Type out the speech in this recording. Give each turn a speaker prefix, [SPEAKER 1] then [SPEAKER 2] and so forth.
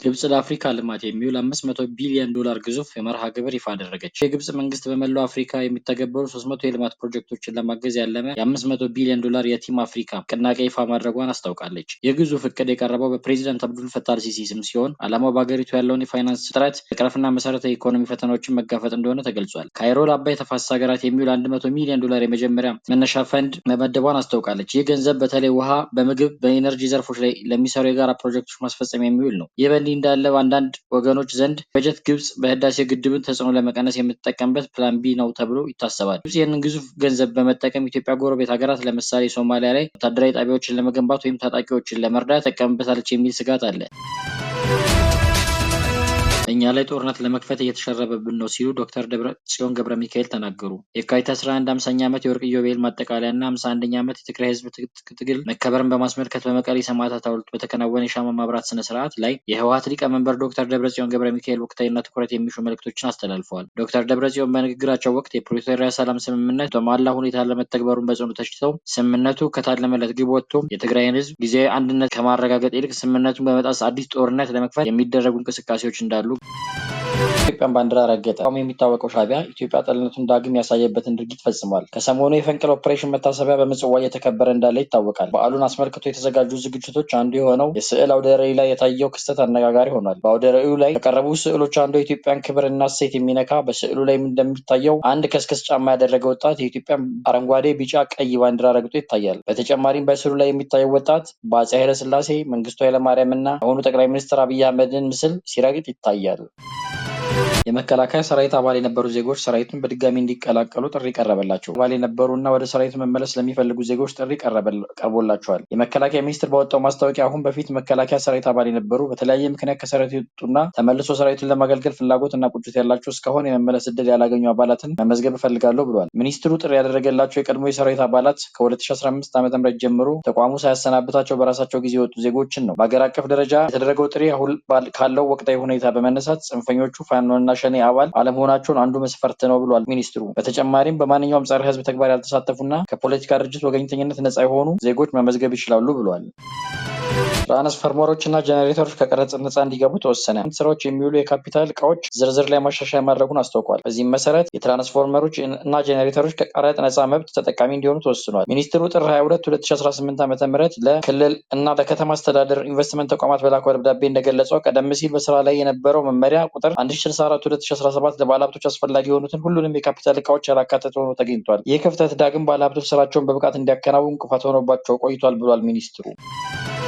[SPEAKER 1] ግብጽ ለአፍሪካ ልማት የሚውል $500 ቢሊዮን ግዙፍ የመርሃ ግብር ይፋ አደረገች። የግብጽ መንግስት በመላው አፍሪካ የሚተገበሩ 300 የልማት ፕሮጀክቶችን ለማገዝ ያለመ $500 ቢሊዮን የቲም አፍሪካ ንቅናቄ ይፋ ማድረጓን አስታውቃለች። የግዙፍ እቅድ የቀረበው በፕሬዝዳንት አብዱል ፈታህ አልሲሲ ስም ሲሆን ዓላማው በአገሪቱ ያለውን የፋይናንስ እጥረት መቅረፍና መሰረታዊ የኢኮኖሚ ፈተናዎችን መጋፈጥ እንደሆነ ተገልጿል። ካይሮ ለአባይ ተፋሰስ ሀገራት የሚውል $100 ሚሊዮን የመጀመሪያ መነሻ ፈንድ መመደቧን አስታውቃለች። ይህ ገንዘብ በተለይ ውሃ፣ በምግብ፣ በኢነርጂ ዘርፎች ላይ ለሚሰሩ የጋራ ፕሮጀክቶች ማስፈጸሚያ የሚውል ነው። ይህ በእንዲህ እንዳለ በአንዳንድ ወገኖች ዘንድ በጀት ግብጽ በህዳሴ ግድብን ተጽዕኖ ለመቀነስ የምትጠቀምበት ፕላን ቢ ነው ተብሎ ይታሰባል። ግብጽ ይህንን ግዙፍ ገንዘብ በመጠቀም ኢትዮጵያ ጎረቤት ሀገራት ለምሳሌ ሶማሊያ ላይ ወታደራዊ ጣቢያዎችን ለመገንባት ወይም ታጣቂዎችን ለመርዳት ትጠቀምበታለች የሚል ስጋት አለ። እኛ ላይ ጦርነት ለመክፈት እየተሸረበብን ነው ሲሉ ዶክተር ደብረጽዮን ገብረ ሚካኤል ተናገሩ። የካቲት 11 50ኛ ዓመት የወርቅ ኢዮቤልዩ ማጠቃለያና 51ኛ ዓመት የትግራይ ህዝብ ትግል መከበርን በማስመልከት በመቀሌ ሰማዕታት ሐውልት በተከናወነ የሻማ ማብራት ስነ ስርዓት ላይ የህወሓት ሊቀመንበር ዶክተር ደብረጽዮን ገብረ ሚካኤል ወቅታዊና ትኩረት የሚሹ መልእክቶችን አስተላልፈዋል። ዶክተር ደብረጽዮን በንግግራቸው ወቅት የፕሪቶሪያ ሰላም ስምምነት በሟላ ሁኔታ ለመተግበሩን በጽኑ ተችተው ስምምነቱ ከታለመለት ግብ ወጥቶ የትግራይን ህዝብ ጊዜያዊ አንድነት ከማረጋገጥ ይልቅ ስምምነቱን በመጣስ አዲስ ጦርነት ለመክፈት የሚደረጉ እንቅስቃሴዎች እንዳሉ የኢትዮጵያን ባንዲራ ረገጠ። የሚታወቀው ሻዕቢያ ኢትዮጵያ ጠላትነቱን ዳግም ያሳየበትን ድርጊት ፈጽሟል። ከሰሞኑ የፈንቅል ኦፕሬሽን መታሰቢያ በምጽዋ እየተከበረ እንዳለ ይታወቃል። በዓሉን አስመልክቶ የተዘጋጁ ዝግጅቶች አንዱ የሆነው የስዕል አውደ ርዕይ ላይ የታየው ክስተት አነጋጋሪ ሆኗል። በአውደ ርዕዩ ላይ ከቀረቡ ስዕሎች አንዱ የኢትዮጵያን ክብርና እሴት የሚነካ በስዕሉ ላይ እንደሚታየው አንድ ከስክስ ጫማ ያደረገ ወጣት የኢትዮጵያን አረንጓዴ፣ ቢጫ፣ ቀይ ባንዲራ ረግጦ ይታያል። በተጨማሪም በስዕሉ ላይ የሚታየው ወጣት በአፄ ኃይለሥላሴ፣ መንግስቱ ኃይለማርያም እና አሁኑ ጠቅላይ ሚኒስትር አብይ አህመድን ምስል ሲረግጥ ይታያል። የመከላከያ ሰራዊት አባል የነበሩ ዜጎች ሰራዊቱን በድጋሚ እንዲቀላቀሉ ጥሪ ቀረበላቸው። አባል የነበሩና ወደ ሰራዊቱ መመለስ ለሚፈልጉ ዜጎች ጥሪ ቀርቦላቸዋል። የመከላከያ ሚኒስቴር ባወጣው ማስታወቂያ አሁን በፊት መከላከያ ሰራዊት አባል የነበሩ በተለያየ ምክንያት ከሰራዊቱ የወጡና ተመልሶ ሰራዊቱን ለማገልገል ፍላጎትና ቁጭት ያላቸው እስካሁን የመመለስ እድል ያላገኙ አባላትን መመዝገብ እፈልጋለሁ ብሏል። ሚኒስትሩ ጥሪ ያደረገላቸው የቀድሞ የሰራዊት አባላት ከ2015 ዓ.ም ጀምሮ ተቋሙ ሳያሰናብታቸው በራሳቸው ጊዜ የወጡ ዜጎችን ነው። በአገር አቀፍ ደረጃ የተደረገው ጥሪ አሁን ካለው ወቅታዊ ሁኔታ በመነሳት ጽንፈኞቹ ፋኖና ሸኔ አባል አለመሆናቸውን አንዱ መስፈርት ነው ብሏል ሚኒስትሩ። በተጨማሪም በማንኛውም ጸረ ህዝብ ተግባር ያልተሳተፉና ከፖለቲካ ድርጅት ወገኝተኝነት ነጻ የሆኑ ዜጎች መመዝገብ ይችላሉ ብሏል። ትራንስፎርመሮችና ጄኔሬተሮች ከቀረጥ ነጻ እንዲገቡ ተወሰነ። ስራዎች የሚውሉ የካፒታል እቃዎች ዝርዝር ላይ ማሻሻያ ማድረጉን አስታውቋል። በዚህም መሰረት የትራንስፎርመሮች እና ጄኔሬተሮች ከቀረጥ ነጻ መብት ተጠቃሚ እንዲሆኑ ተወስኗል። ሚኒስትሩ ጥር 22 2018 ዓ.ም ለክልል እና ለከተማ አስተዳደር ኢንቨስትመንት ተቋማት በላከው ደብዳቤ እንደገለጸው ቀደም ሲል በስራ ላይ የነበረው መመሪያ ቁጥር 1064 2017 ለባለሀብቶች አስፈላጊ የሆኑትን ሁሉንም የካፒታል እቃዎች ያላካተተ ሆኖ ተገኝቷል። ይህ ክፍተት ዳግም ባለሀብቶች ስራቸውን በብቃት እንዲያከናውኑ እንቅፋት ሆኖባቸው ቆይቷል ብሏል ሚኒስትሩ።